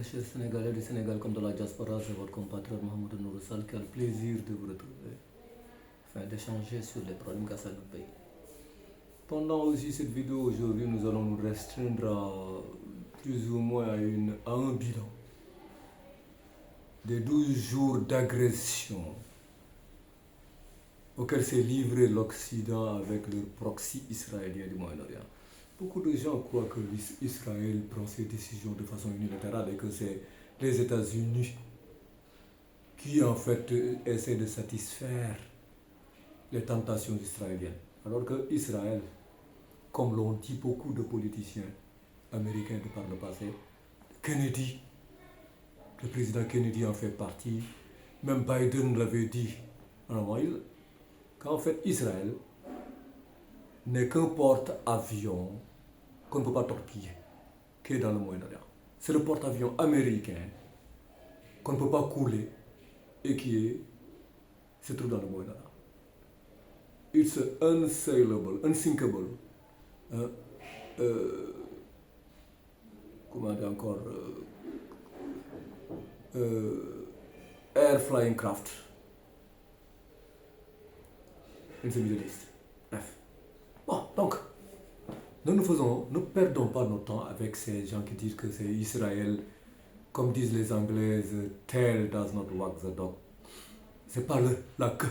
Chers Sénégalais du Sénégal comme de la diaspora, c'est votre compatriote Mohamed Nouroussal qui a le plaisir de vous retrouver afin d'échanger sur les problèmes qu'a notre pays. Pendant aussi cette vidéo aujourd'hui, nous allons nous restreindre plus ou moins à un bilan des 12 jours d'agression auxquels s'est livré l'Occident avec leur proxy israélien du Moyen-Orient. Beaucoup de gens croient que Israël prend ses décisions de façon unilatérale et que c'est les États-Unis qui en fait essaient de satisfaire les tentations israéliennes. Alors que Israël, comme l'ont dit beaucoup de politiciens américains de par le passé, Kennedy, le président Kennedy en fait partie, même Biden l'avait dit en avant, qu'en fait Israël n'est qu'un porte-avions qu'on ne peut pas torpiller, qui est dans le Moyen-Orient. C'est le porte-avions américain qu'on ne peut pas couler et se trouve dans le Moyen-Orient. It's unsinkable, comment dire encore, air flying craft in the Middle East. Bref. Bon, donc, ne perdons pas notre temps avec ces gens qui disent que c'est Israël, comme disent les Anglais, the tail does not wag the dog. C'est pas la queue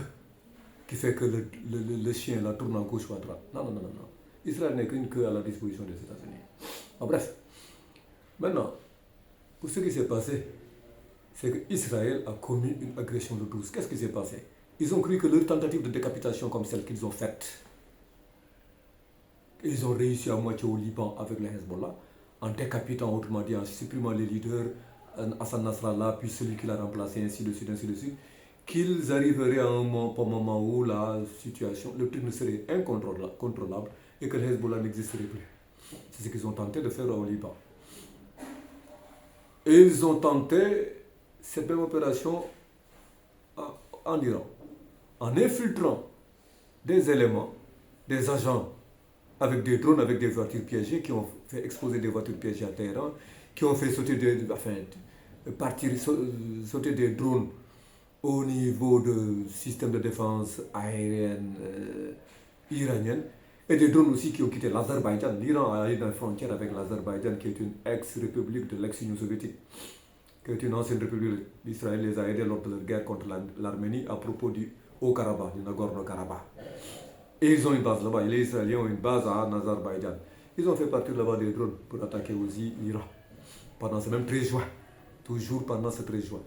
qui fait que le chien la tourne à gauche ou à droite. Non. Israël n'est qu'une queue à la disposition des États-Unis. Bon, bref. Maintenant, pour ce qui s'est passé, c'est qu'Israël a commis une agression de 12. Qu'est-ce qui s'est passé? Ils ont cru que leur tentative de décapitation comme celle qu'ils ont faite, ils ont réussi à moitié au Liban avec le Hezbollah, en décapitant, autrement dit, en supprimant les leaders, Hassan Nasrallah, puis celui qui l'a remplacé, ainsi de suite, qu'ils arriveraient à un moment où la situation, le truc ne serait incontrôlable et que le Hezbollah n'existerait plus. C'est ce qu'ils ont tenté de faire au Liban. Et ils ont tenté cette même opération en Iran, en infiltrant des éléments, des agents avec des drones, avec des voitures piégées, qui ont fait exploser des voitures piégées à Téhéran, qui ont fait sauter sauter des drones au niveau du système de défense aérienne iranienne, et des drones aussi qui ont quitté l'Azerbaïdjan. L'Iran a une frontière avec l'Azerbaïdjan, qui est une ex-république de l'ex-Union soviétique, qui est une ancienne république d'Israël, les a aidés lors de leur guerre contre l'Arménie à propos du Haut-Karabakh, du Nagorno-Karabakh. Et ils ont une base là-bas, les Israéliens ont une base en Azerbaïdjan. Ils ont fait partir là-bas des drones pour attaquer aussi l'Iran, pendant ce même 13 juin, toujours pendant ce 13 juin.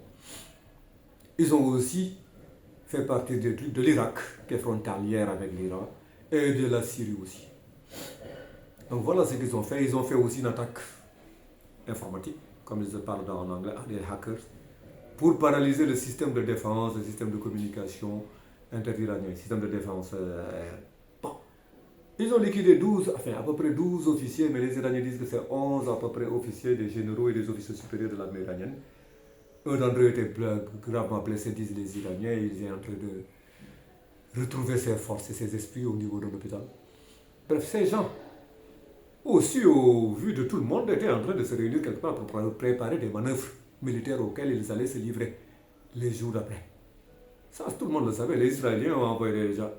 Ils ont aussi fait partie des trucs de l'Irak, qui est frontalière avec l'Iran, et de la Syrie aussi. Donc voilà ce qu'ils ont fait. Ils ont fait aussi une attaque informatique, comme ils parlent en anglais, des hackers, pour paralyser le système de défense, le système de communication inter-iranien, le système de défense. Bon. Ils ont liquidé à peu près 12 officiers, mais les Iraniens disent que c'est 11 à peu près officiers, des généraux et des officiers supérieurs de l'armée iranienne. Un d'entre eux était gravement blessé, disent les Iraniens, et il est en train de retrouver ses forces et ses esprits au niveau de l'hôpital. Bref, ces gens, aussi au vu de tout le monde, étaient en train de se réunir quelque part pour préparer des manœuvres militaires auxquelles ils allaient se livrer les jours d'après. Ça, tout le monde le savait. Les Israéliens ont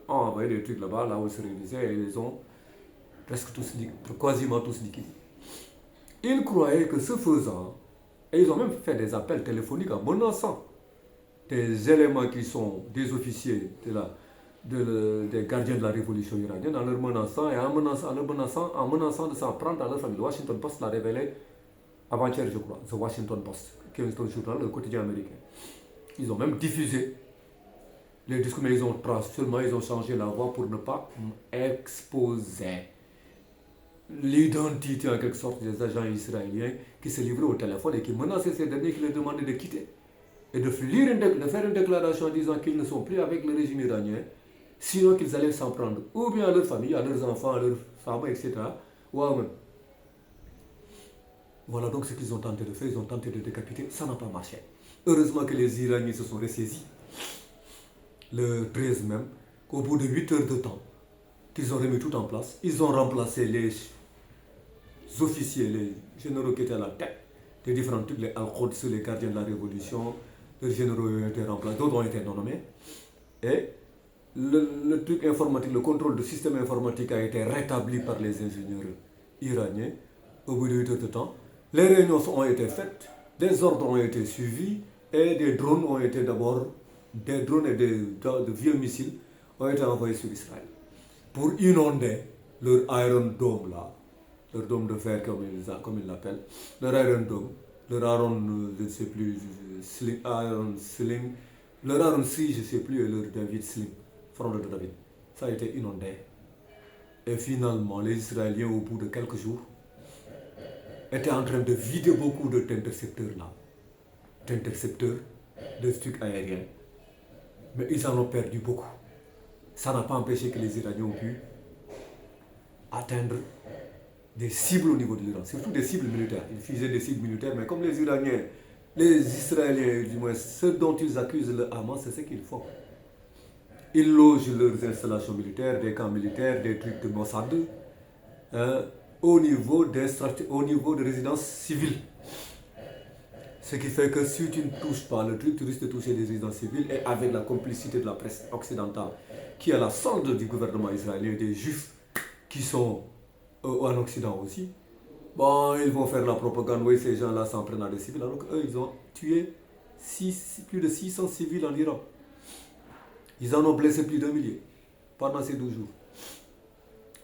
envoyé des trucs là-bas, là où ils se réunissaient, et ils les ont quasiment tous liquidés. Ils croyaient que ce faisant, et ils ont même fait des appels téléphoniques en menaçant des éléments qui sont des officiers des gardiens de la révolution iranienne, en leur menaçant et en menaçant de s'en prendre à leur famille. Le Washington Post l'a révélé avant-hier, je crois, The Washington Post, qui est un journal, le quotidien américain. Ils ont même diffusé les discours, mais ils ont changé la voix pour ne pas exposer l'identité en quelque sorte des agents israéliens qui se livraient au téléphone et qui menaçaient ces derniers, qui leur demandaient de quitter et de faire une déclaration disant qu'ils ne sont plus avec le régime iranien, sinon qu'ils allaient s'en prendre ou bien à leur famille, à leurs enfants, à leurs femmes, etc. ou à eux-mêmes. Voilà donc ce qu'ils ont tenté de faire. Ils ont tenté de décapiter, ça n'a pas marché. Heureusement que les Iraniens se sont ressaisis le 13 même, qu'au bout de 8 heures de temps, qu'ils ont remis tout en place. Ils ont remplacé les officiers, les généraux qui étaient à la tête des différents trucs, les Al-Quds, les gardiens de la révolution, les généraux ont été remplacés, d'autres ont été nommés. Et le truc informatique, le contrôle du système informatique a été rétabli par les ingénieurs iraniens au bout de 8 heures de temps. Les réunions ont été faites, des ordres ont été suivis et des drones ont été d'abord, des drones et de vieux missiles ont été envoyés sur Israël pour inonder leur Iron Dome là, leur dôme de fer comme ils l'appellent, leur Iron Dome, leur Iron, je ne sais plus, Iron Sling, leur Iron Sea, je ne sais plus, et leur David Sling, front de David. Ça a été inondé. Et finalement, les Israéliens, au bout de quelques jours, étaient en train de vider beaucoup d'intercepteurs là, d'intercepteurs, de trucs aériens. Mais ils en ont perdu beaucoup. Ça n'a pas empêché que les Iraniens ont pu atteindre des cibles au niveau de l'Iran, surtout des cibles militaires. Ils faisaient des cibles militaires, mais comme les Iraniens, les Israéliens, du moins ceux dont ils accusent le Hamas, c'est ce qu'ils font. Ils logent leurs installations militaires, des camps militaires, des trucs de Mossad, au niveau de résidences civiles. Ce qui fait que si tu ne touches pas le truc, tu risques de toucher des résidences civiles, et avec la complicité de la presse occidentale, qui est la solde du gouvernement israélien, des juifs qui sont en Occident aussi, bon, ils vont faire la propagande, oui, ces gens-là s'en prennent à des civils, alors qu'eux, ils ont tué plus de 600 civils en Iran. Ils en ont blessé plus d'un millier pendant ces 12 jours.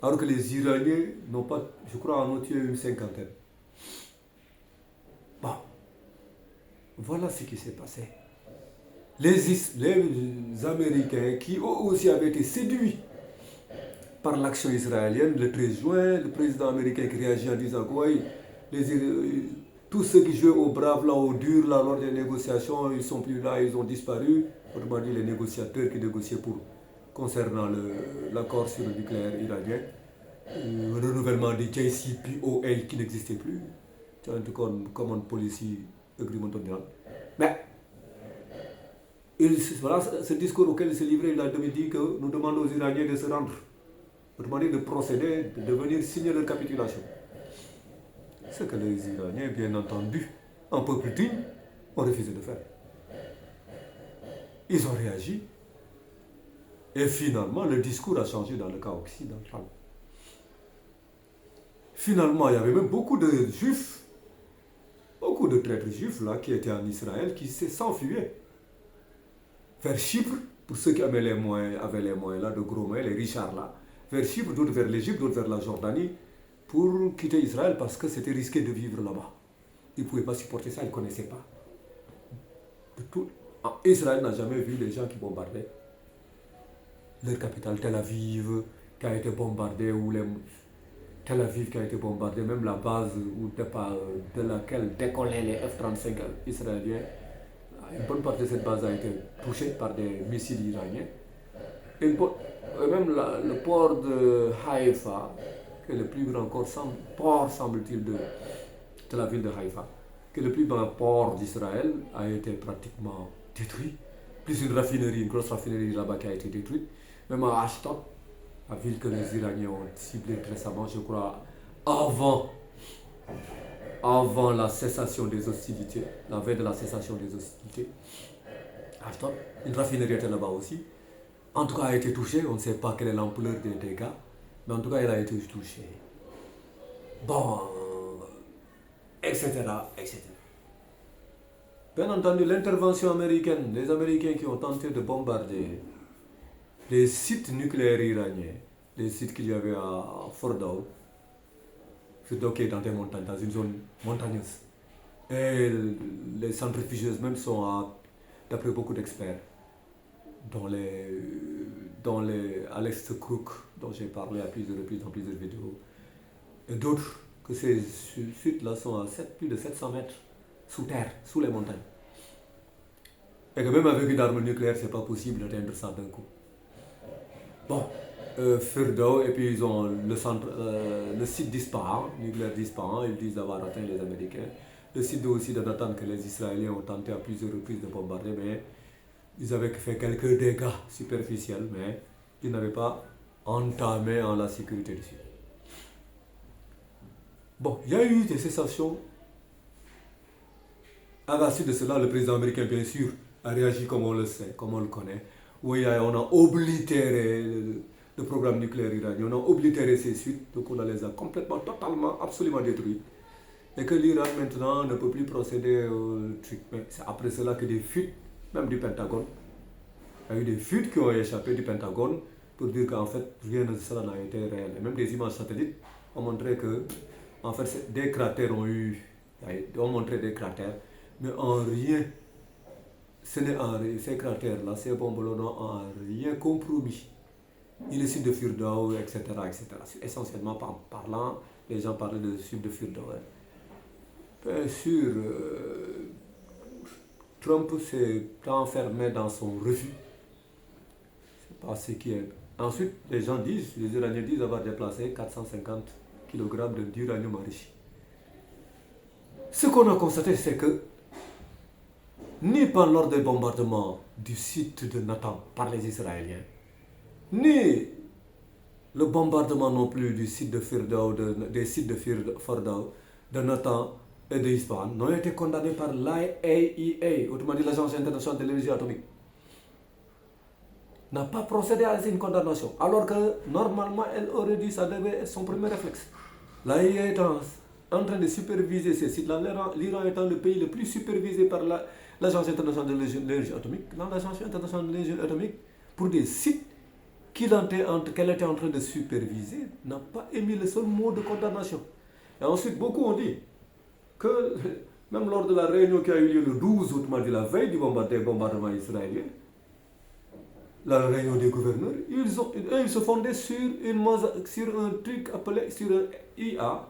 Alors que les Iraniens n'ont pas, je crois, en ont tué une cinquantaine. Bon, voilà ce qui s'est passé. Les Américains qui eux aussi avaient été séduits par l'action israélienne, le 13 juin, le président américain qui réagit en disant que oui, tous ceux qui jouaient au brave, là, au dur, là, lors des négociations, ils ne sont plus là, ils ont disparu. Autrement dit, les négociateurs qui négociaient concernant l'accord sur le nucléaire iranien, le renouvellement des JCPOA qui n'existait plus, Common Policy Agreement on Iran. Mais voilà, ce discours auquel il s'est livré, il a dit que nous demandons aux Iraniens de se rendre, autrement dit de procéder, de venir signer leur capitulation. Ce que les Iraniens, bien entendu, un peuple digne, ont refusé de faire. Ils ont réagi. Et finalement, le discours a changé dans le cas occidental. Finalement, il y avait même beaucoup de juifs, beaucoup de traîtres juifs là, qui étaient en Israël, qui s'enfuyaient vers Chypre, pour ceux qui avaient les moyens là, de gros moyens, les Richards là, vers Chypre, d'autres vers l'Égypte, d'autres vers la Jordanie, pour quitter Israël parce que c'était risqué de vivre là-bas. Ils ne pouvaient pas supporter ça, ils ne connaissaient pas. Israël n'a jamais vu les gens qui bombardaient leur capitale, Tel Aviv, qui a été bombardée, Tel Aviv qui a été bombardée, même la base de laquelle décollaient les F-35 israéliens. Une bonne partie de cette base a été touchée par des missiles iraniens. Et même le port de Haïfa, qui est le plus grand port, semble-t-il, de la ville de Haïfa, qui est le plus grand port d'Israël, a été pratiquement détruit. Plus une grosse raffinerie là-bas qui a été détruite. Même à Ashdod, la ville que les Iraniens ont ciblée récemment, je crois, avant la cessation des hostilités, la veille de la cessation des hostilités. Ashdod, une raffinerie était là-bas aussi. En tout cas, a été touchée. On ne sait pas quelle est l'ampleur des dégâts, mais en tout cas, elle a été touchée. Bon, etc., etc. Bien entendu, l'intervention américaine, les Américains qui ont tenté de bombarder les sites nucléaires iraniens, les sites qu'il y avait à Fordow, qui est dans des montagnes, dans une zone montagneuse. Et les centrifugeuses même sont, d'après beaucoup d'experts, à l'Est Crook, dont j'ai parlé à plusieurs reprises dans plusieurs vidéos, et d'autres, que ces sites-là sont à plus de 700 mètres sous terre, sous les montagnes. Et que même avec une arme nucléaire, c'est pas possible d'atteindre ça d'un coup. Bon, Fordow, et puis ils ont le site d'Ispahan, nucléaire d'Ispahan, ils disent avoir atteint les Américains. Le site aussi de Natanz que les Israéliens ont tenté à plusieurs reprises de bombarder, mais ils avaient fait quelques dégâts superficiels, mais ils n'avaient pas entamé en la sécurité du site. Bon, il y a eu des cessations À la suite de cela, le président américain, bien sûr, a réagi comme on le sait, comme on le connaît. Oui, on a oblitéré le programme nucléaire iranien, on a oblitéré ses suites, donc on les a complètement, totalement, absolument détruits. Et que l'Iran maintenant ne peut plus procéder au truc. Mais c'est après cela que des fuites, même du Pentagone, il y a eu des fuites qui ont échappé du Pentagone pour dire qu'en fait rien de cela n'a été réel. Et même des images satellites ont montré que en fait des cratères ont montré des cratères, mais en rien, ces cratères-là, ces bombes-là n'ont en rien compromis. Il est sud de Firdow, etc., etc. Essentiellement parlant, les gens parlaient de sud de Firdow. Bien sûr, Trump s'est enfermé dans son refus. C'est pas ce qui est. Ensuite, les Iraniens disent avoir déplacé 450 kg d'uranium enrichi. Ce qu'on a constaté, c'est que ni lors des bombardements du site de Natanz par les Israéliens, ni le bombardement non plus du site de Firdow, des sites de Firdow, de Natanz et de Isfahan n'ont été condamnés par l'IAEA, autrement dit l'Agence internationale de l'énergie atomique. N'a pas procédé à une condamnation, alors que normalement elle aurait dû, ça devait être son premier réflexe. L'IAEA est en train de superviser ces sites-là, l'Iran étant le pays le plus supervisé par l'Agence internationale de l'énergie atomique, dans l'Agence internationale de l'énergie atomique, pour des sites qu'elle était en train de superviser, n'a pas émis le seul mot de condamnation. Et ensuite, beaucoup ont dit que, même lors de la réunion qui a eu lieu le 12 août, la veille du bombardement israélien, la réunion des gouverneurs, ils se fondaient sur un truc appelé, sur un IA,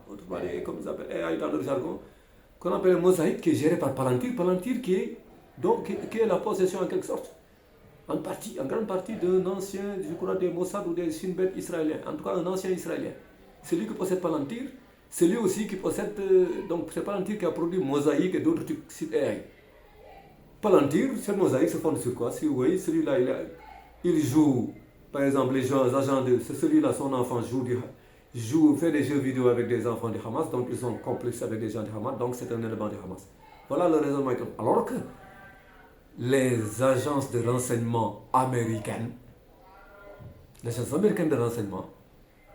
comme ils appellent AI dans le jargon, qu'on appelle Mosaïque, qui est géré par Palantir qui est la possession en quelque sorte, en grande partie d'un ancien, je crois, des Mossad ou des Shin Bet israéliens, en tout cas un ancien israélien. C'est lui qui possède Palantir, c'est lui aussi qui possède, donc c'est Palantir qui a produit Mosaïque et d'autres trucs sur AI. Palantir, cette Mosaïque se fonde sur quoi? Si vous voyez, celui-là, il joue, par exemple, les agents de celui-là, son enfant fait des jeux vidéo avec des enfants du Hamas, donc ils sont complices avec des gens du Hamas, donc c'est un élément du Hamas. Voilà le raisonnement. Alors que les agences de renseignement américaines, de renseignement,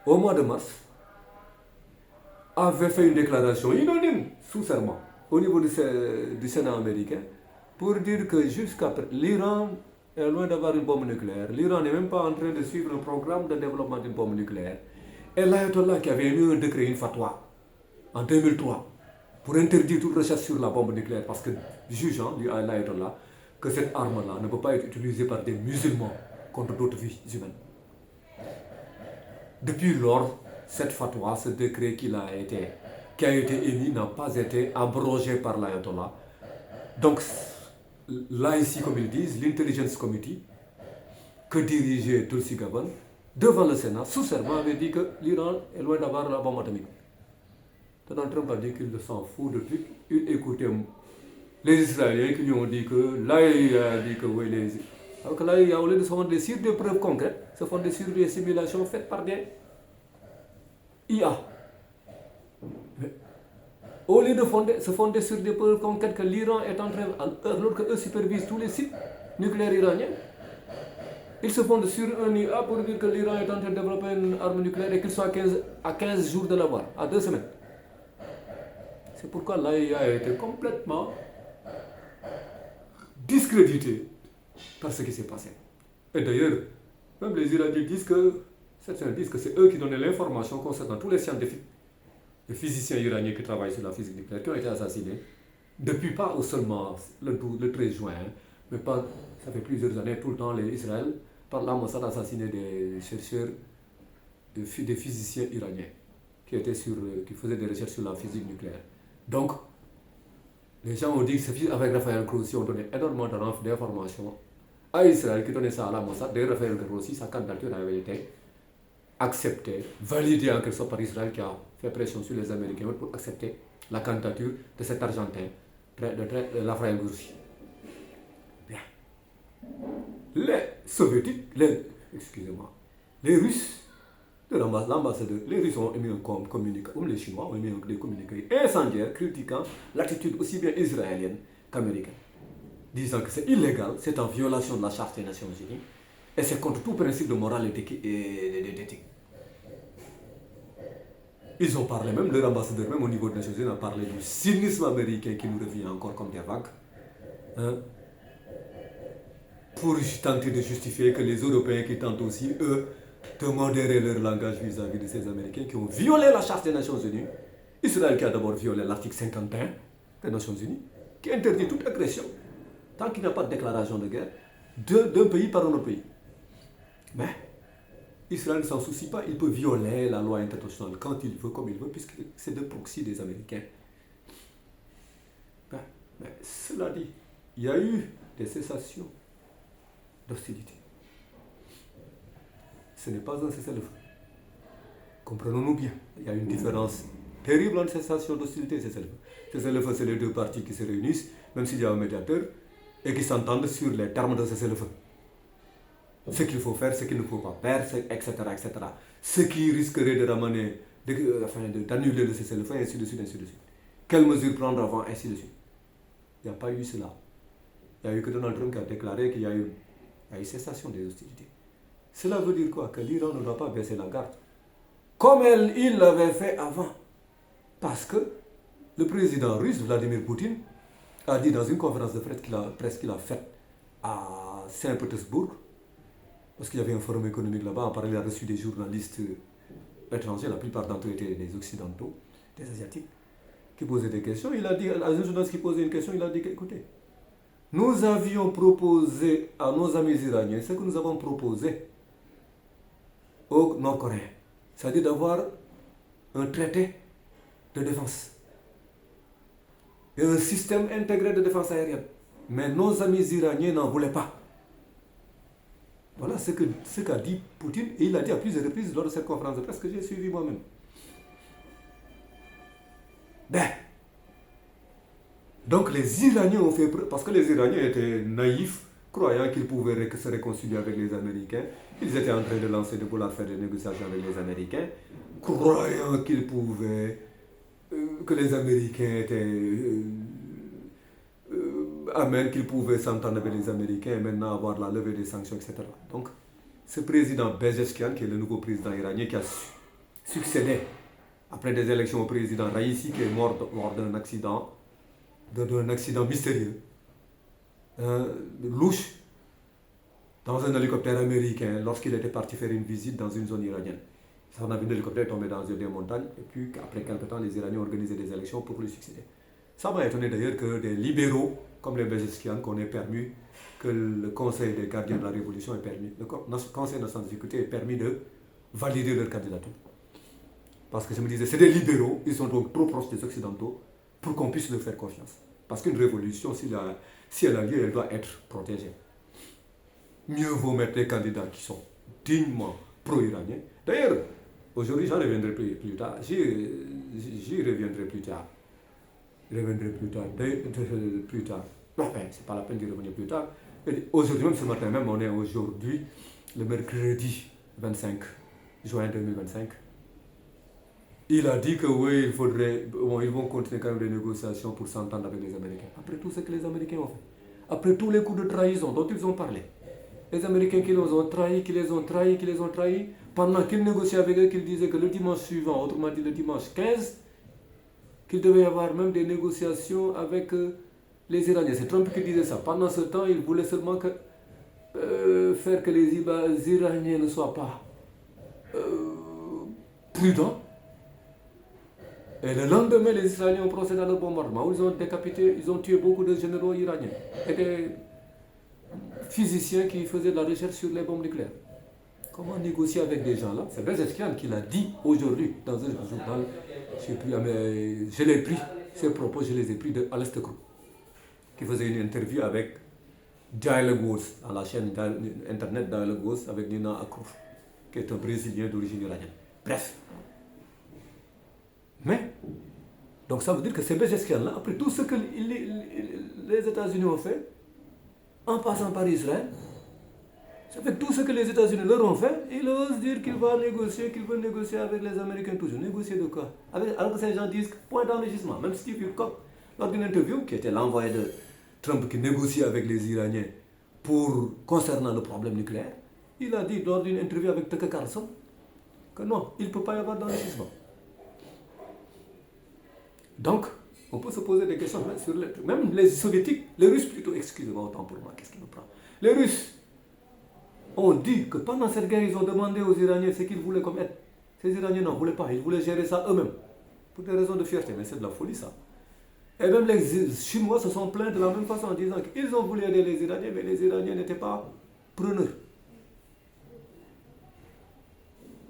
au mois de mars, avaient fait une déclaration unanime, sous serment, au niveau du Sénat américain, pour dire que jusqu'à l'Iran est loin d'avoir une bombe nucléaire. L'Iran n'est même pas en train de suivre un programme de développement d'une bombe nucléaire. Et l'Ayatollah qui avait émis un décret, une fatwa, en 2003, pour interdire toute recherche sur la bombe nucléaire, parce que jugeant, l'Ayatollah, que cette arme-là ne peut pas être utilisée par des musulmans contre d'autres vies humaines. Depuis lors, cette fatwa, ce décret qui a été émis n'a pas été abrogé par l'Ayatollah. Donc, l'IC, comme ils disent, l'Intelligence Committee, que dirigeait Tulsi Gabbard, devant le Sénat, sous serment, avait dit que l'Iran est loin d'avoir la bombe atomique. Donald Trump a dit qu'il s'en fout de trucs. Il écoutait les Israéliens qui lui ont dit que l'AIA a dit que oui, alors que l'AIA, au lieu de se fonder sur des preuves concrètes, se fonder sur des simulations faites par des IA. Au lieu de se fonder sur des preuves concrètes que l'Iran est en train, alors qu'eux supervisent tous les sites nucléaires iraniens, ils se fondent sur un IA pour dire que l'Iran est en train de développer une arme nucléaire et qu'ils sont à 15 jours de l'avoir, à 2 semaines. C'est pourquoi l'AIA a été complètement discréditée par ce qui s'est passé. Et d'ailleurs, même les Iraniens disent que, certains disent que c'est eux qui donnaient l'information concernant tous les scientifiques, les physiciens iraniens qui travaillent sur la physique nucléaire, qui ont été assassinés, depuis pas seulement le 13 juin, mais ça fait plusieurs années, tout le temps, Israël, par la Mossad, assassiné des chercheurs, des physiciens iraniens, qui faisaient des recherches sur la physique nucléaire. Donc, les gens ont dit que avec Raphaël Grossi, on donnait énormément d'informations à Israël, qui donnait ça à la Mossad. D'ailleurs, Raphaël Grossi, sa candidature avait été acceptée, validée en quelque sorte par Israël, qui a fait pression sur les Américains pour accepter la candidature de cet Argentin, de Raphaël Grossi. Bien. Les Soviétiques, les Russes, l'ambassadeur, les Russes ont émis un communiqué, comme les Chinois ont émis des communiqués incendiaires critiquant l'attitude aussi bien israélienne qu'américaine, disant que c'est illégal, c'est en violation de la Charte des Nations Unies, et c'est contre tout principe de morale et d'éthique. Ils ont parlé même, leur ambassadeur même au niveau des Nations Unies a parlé du cynisme américain qui nous revient encore comme des vagues, hein, pour tenter de justifier que les Européens qui tentent aussi, eux, de modérer leur langage vis-à-vis de ces Américains qui ont violé la Charte des Nations Unies. Israël qui a d'abord violé l'article 51 des Nations Unies, qui interdit toute agression, tant qu'il n'y a pas de déclaration de guerre, d'un pays par un autre pays. Mais Israël ne s'en soucie pas, il peut violer la loi internationale quand il veut, comme il veut, puisque c'est de proxy des Américains. Mais cela dit, il y a eu des cessations d'hostilité. Ce n'est pas un cessez-le-feu. Comprenons-nous bien, il y a une différence terrible entre cessation d'hostilité et cessez-le-feu. Cessez-le-feu, c'est les deux parties qui se réunissent, même s'il y a un médiateur, et qui s'entendent sur les termes de cessez-le-feu. Ce qu'il faut faire, ce qu'il ne faut pas faire, etc., etc. Ce qui risquerait de ramener, d'annuler le cessez-le-feu, ainsi de suite, ainsi de suite. Quelles mesures prendre avant, ainsi de suite. Il n'y a pas eu cela. Il n'y a eu que Donald Trump qui a déclaré qu'il y a eu cessation des hostilités. Cela veut dire quoi? Que l'Iran ne doit pas baisser la garde, comme il l'avait fait avant. Parce que le président russe, Vladimir Poutine, a dit dans une conférence de presse qu'il a faite à Saint-Pétersbourg, parce qu'il y avait un forum économique là-bas, en parallèle, il a reçu des journalistes étrangers, la plupart d'entre eux étaient des Occidentaux, des Asiatiques, qui posaient des questions. Il a dit, à un journaliste qui posait une question, il a dit, écoutez, nous avions proposé à nos amis iraniens ce que nous avons proposé aux Nord-Coréens, c'est-à-dire d'avoir un traité de défense et un système intégré de défense aérienne. Mais nos amis iraniens n'en voulaient pas. Voilà ce qu'a dit Poutine, et il l'a dit à plusieurs reprises lors de cette conférence de presse que j'ai suivie moi-même. Donc les Iraniens ont fait preuve, parce que les Iraniens étaient naïfs, croyant qu'ils pouvaient se réconcilier avec les Américains. Ils étaient en train de vouloir faire des négociations avec les Américains, croyant qu'ils pouvaient, que les Américains étaient amène qu'ils pouvaient s'entendre avec les Américains et maintenant avoir la levée des sanctions, etc. Donc, ce président Pezeshkian, qui est le nouveau président iranien, qui a succédé après des élections au président Raïssi, qui est mort lors d'un accident mystérieux, louche, dans un hélicoptère américain, lorsqu'il était parti faire une visite dans une zone iranienne. Son avion d'hélicoptère est tombé dans une des montagnes, et puis après quelque temps, les Iraniens ont organisé des élections pour lui succéder. Ça m'a étonné d'ailleurs que des libéraux, comme les Pezeshkian, qu'on ait permis, que le Conseil des gardiens de la Révolution ait permis, le Conseil national de sécurité ait permis de valider leur candidature. Parce que je me disais, c'est des libéraux, ils sont donc trop proches des Occidentaux pour qu'on puisse leur faire confiance. Parce qu'une révolution, si elle a lieu, elle doit être protégée. Mieux vaut mettre des candidats qui sont dignement pro-iraniens. D'ailleurs, aujourd'hui, j'en reviendrai plus tard. J'y reviendrai plus tard. Plus tard. Enfin, c'est pas la peine d'y revenir plus tard. Aujourd'hui, même ce matin même, on est aujourd'hui, le mercredi 25 juin 2025. Il a dit que oui, ils vont continuer quand même les négociations pour s'entendre avec les Américains. Après tout ce que les Américains ont fait. Après tous les coups de trahison dont ils ont parlé. Les Américains qui les ont trahis, pendant qu'ils négociaient avec eux, qu'ils disaient que le dimanche suivant, autrement dit le dimanche 15, qu'il devait y avoir même des négociations avec les Iraniens. C'est Trump qui disait ça. Pendant ce temps, il voulait seulement faire que les Iraniens ne soient pas prudents. Et le lendemain, les Israéliens ont procédé à leur bombardement, où ils ont tué beaucoup de généraux iraniens et des physiciens qui faisaient de la recherche sur les bombes nucléaires. Comment négocier avec des gens là? C'est Pezeshkian qui l'a dit aujourd'hui dans un journal. Je l'ai pris, ces propos, je les ai pris de Alastair Crooks, qui faisait une interview avec Dialogue Wars, à la chaîne internet Dialogue Wars, avec Nina Akouf, qui est un Brésilien d'origine iranienne. Bref. Mais, donc ça veut dire que ces Pezeshkian-là, après tout ce que les États-Unis ont fait, en passant par Israël, ça fait tout ce que les États-Unis leur ont fait, ils osent dire qu'ils veulent négocier avec les Américains toujours. Négocier de quoi? Alors que ces gens disent point d'enrichissement. Même Steve Witkoff, lors d'une interview, qui était l'envoyé Trump qui négocie avec les Iraniens concernant le problème nucléaire, il a dit lors d'une interview avec Tucker Carlson que non, il ne peut pas y avoir d'enrichissement. Donc, on peut se poser des questions sur même les soviétiques, les Russes plutôt, excusez-moi autant pour moi, qu'est-ce qui me prend? Les Russes ont dit que pendant cette guerre, ils ont demandé aux Iraniens ce qu'ils voulaient comme aide. Ces Iraniens n'en voulaient pas, ils voulaient gérer ça eux-mêmes, pour des raisons de fierté, mais c'est de la folie ça. Et même les Chinois se sont plaints de la même façon en disant qu'ils ont voulu aider les Iraniens, mais les Iraniens n'étaient pas preneurs.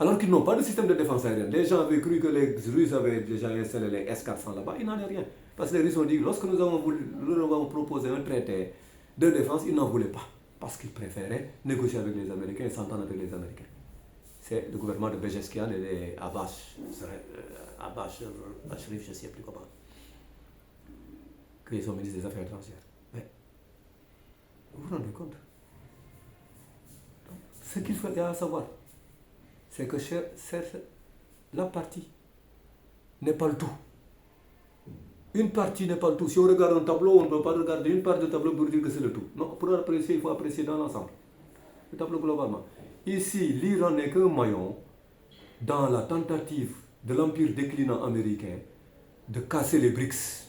Alors qu'ils n'ont pas de système de défense aérienne. Les gens avaient cru que les Russes avaient déjà installé les S-400 là-bas. Il n'en est rien. Parce que les Russes ont dit que lorsque nous avons proposé un traité de défense, ils n'en voulaient pas. Parce qu'ils préféraient négocier avec les Américains et s'entendre avec les Américains. C'est le gouvernement de Bejeskian et les Abbas Ashrif, je ne sais plus comment, qui sont ministres des Affaires étrangères. Mais vous vous rendez compte? Donc, ce qu'il faut savoir, c'est que la partie n'est pas le tout. Une partie n'est pas le tout. Si on regarde un tableau, on ne peut pas regarder une partie du tableau pour dire que c'est le tout. Non, pour apprécier, il faut apprécier dans l'ensemble. Le tableau globalement. Ici, l'Iran n'est qu'un maillon dans la tentative de l'empire déclinant américain de casser les BRICS.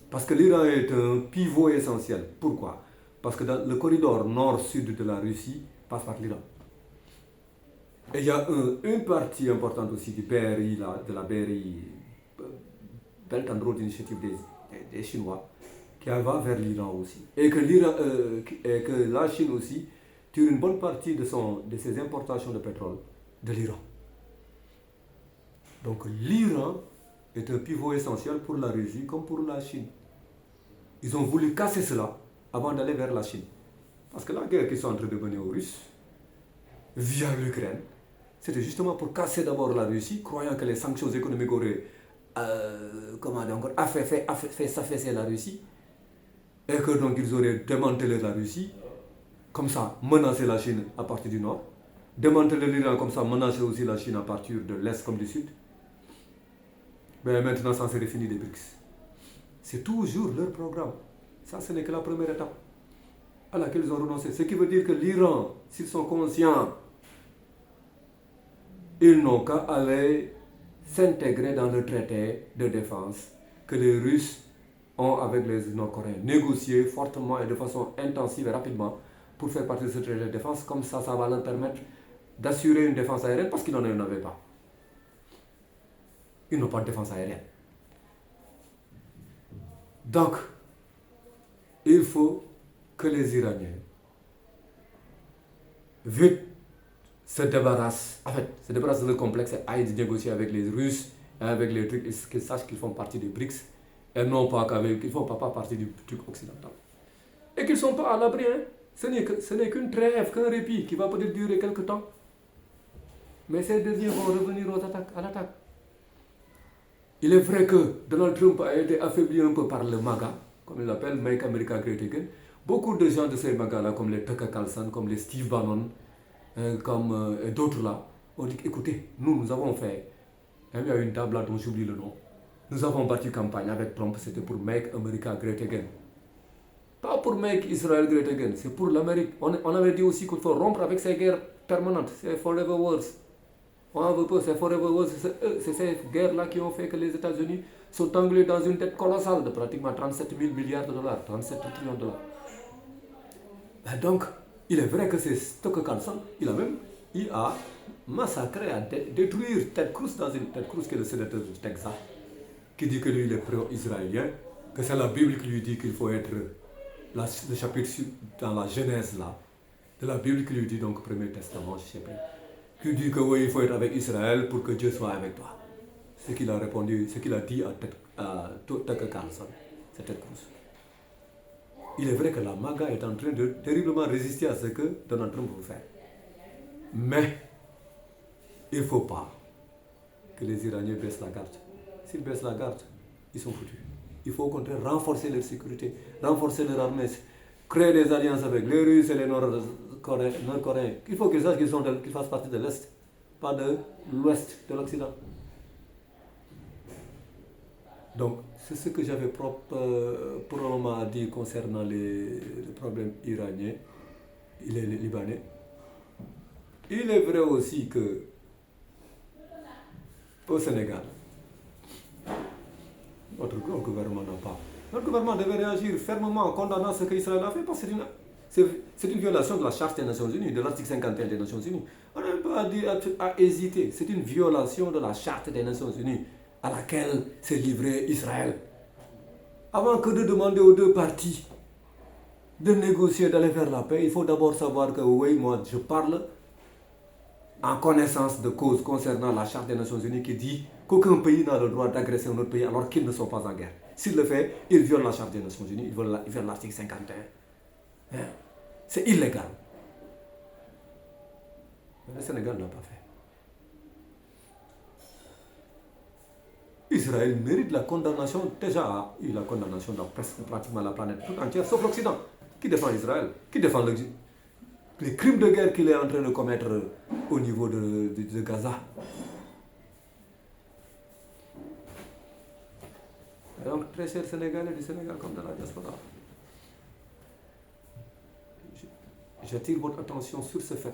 Parce que l'Iran est un pivot essentiel. Pourquoi? Parce que dans le corridor nord-sud de la Russie passe par l'Iran. Et il y a une partie importante aussi du BRI, de la BRI, Belt and Road Initiative des Chinois, qui va vers l'Iran aussi. Et que la Chine aussi tire une bonne partie de ses importations de pétrole de l'Iran. Donc l'Iran est un pivot essentiel pour la Russie comme pour la Chine. Ils ont voulu casser cela avant d'aller vers la Chine. Parce que la guerre qu'ils sont en train de mener aux Russes, via l'Ukraine, c'était justement pour casser d'abord la Russie, croyant que les sanctions économiques auraient fait s'affaisser la Russie, et que donc ils auraient démantelé la Russie, comme ça menacer la Chine à partir du nord, démanteler l'Iran comme ça menacer aussi la Chine à partir de l'est comme du sud. Mais maintenant ça serait fini des BRICS. C'est toujours leur programme. Ça, ce n'est que la première étape à laquelle ils ont renoncé. Ce qui veut dire que l'Iran, s'ils sont conscients, ils n'ont qu'à aller s'intégrer dans le traité de défense que les Russes ont avec les Nord-Coréens. Négocier fortement et de façon intensive et rapidement pour faire partie de ce traité de défense. Comme ça, ça va leur permettre d'assurer une défense aérienne parce qu'ils n'en avaient pas. Ils n'ont pas de défense aérienne. Donc, il faut que les Iraniens vite se débarrassent de leur complexe et aillent négocier avec les Russes et avec les trucs, et qu'ils sachent qu'ils font partie des BRICS et non pas qu'ils ne font pas partie du truc occidental. Et qu'ils ne sont pas à l'abri. Hein. Ce n'est qu'une trêve, qu'un répit qui va peut-être durer quelque temps. Mais ces derniers vont revenir à l'attaque. Il est vrai que Donald Trump a été affaibli un peu par le MAGA, comme il l'appelle, Make America Great Again. Beaucoup de gens de ces MAGA-là, comme les Tucker Carlson, comme les Steve Bannon, comme d'autres là, ont dit écoutez, nous avons fait, il y a une table là dont j'oublie le nom, nous avons battu campagne avec Trump, c'était pour Make America Great Again. Pas pour Make Israel Great Again, c'est pour l'Amérique. On avait dit aussi qu'il faut rompre avec ces guerres permanentes, ces Forever Wars. On ne veut pas, c'est Forever Wars, c'est ces guerres-là qui ont fait que les États-Unis sont englués dans une dette colossale de pratiquement 37 000 milliards de dollars, 37 trillions de dollars. Et donc, il est vrai que c'est Tucker Carlson, il a massacré, à détruire Ted Cruz qui est le sénateur du Texas, qui dit que lui il est pro-israélien, que c'est la Bible qui lui dit qu'il faut être, le chapitre dans la Genèse là, de la Bible qui lui dit donc Premier Testament, je ne sais plus, qui dit que oui, il faut être avec Israël pour que Dieu soit avec toi. Ce qu'il a répondu, ce qu'il a dit à Tucker Carlson, c'est Ted Cruz. Il est vrai que la MAGA est en train de terriblement résister à ce que Donald Trump veut faire. Mais il ne faut pas que les Iraniens baissent la garde. S'ils baissent la garde, ils sont foutus. Il faut au contraire renforcer leur sécurité, renforcer leur armée, créer des alliances avec les Russes et les Nord-Coréens. Il faut qu'ils sachent qu'ils fassent partie de l'Est, pas de l'Ouest, de l'Occident. Donc, c'est ce que j'avais probablement dit concernant le problème iranien, il est libanais. Il est vrai aussi que au Sénégal, notre gouvernement n'a pas. Notre gouvernement devait réagir fermement en condamnant ce qu'Israël a fait parce que c'est une violation de la Charte des Nations Unies, de l'article 51 des Nations Unies. On n'a même pas à hésiter. C'est une violation de la Charte des Nations Unies à laquelle s'est livré Israël. Avant que de demander aux deux parties de négocier, d'aller vers la paix, il faut d'abord savoir que oui, moi je parle en connaissance de cause concernant la Charte des Nations Unies qui dit qu'aucun pays n'a le droit d'agresser un autre pays alors qu'ils ne sont pas en guerre. S'il le fait, il viole la Charte des Nations Unies, il viole l'article 51. C'est illégal. Mais le Sénégal ne l'a pas fait. Israël mérite la condamnation, déjà a eu la condamnation de pratiquement la planète toute entière, sauf l'Occident, qui défend Israël, qui défend les crimes de guerre qu'il est en train de commettre au niveau de Gaza. Et donc, très chers Sénégalais du Sénégal comme de la diaspora, j'attire votre attention sur ce fait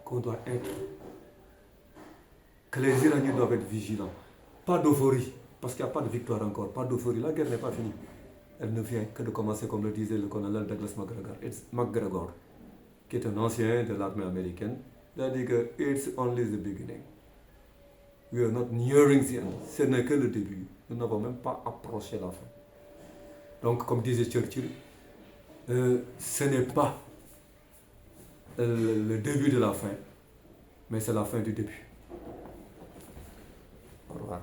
qu'on doit être, que les Iraniens doivent être vigilants. Pas d'euphorie, parce qu'il n'y a pas de victoire encore, pas d'euphorie, la guerre n'est pas finie. Elle ne vient que de commencer, comme le disait le colonel Douglas MacGregor, qui est un ancien de l'armée américaine. Il a dit que it's only the beginning. We are not nearing the end. Ce n'est que le début. Nous n'avons même pas approché la fin. Donc, comme disait Churchill, ce n'est pas le début de la fin, mais c'est la fin du début. Au revoir.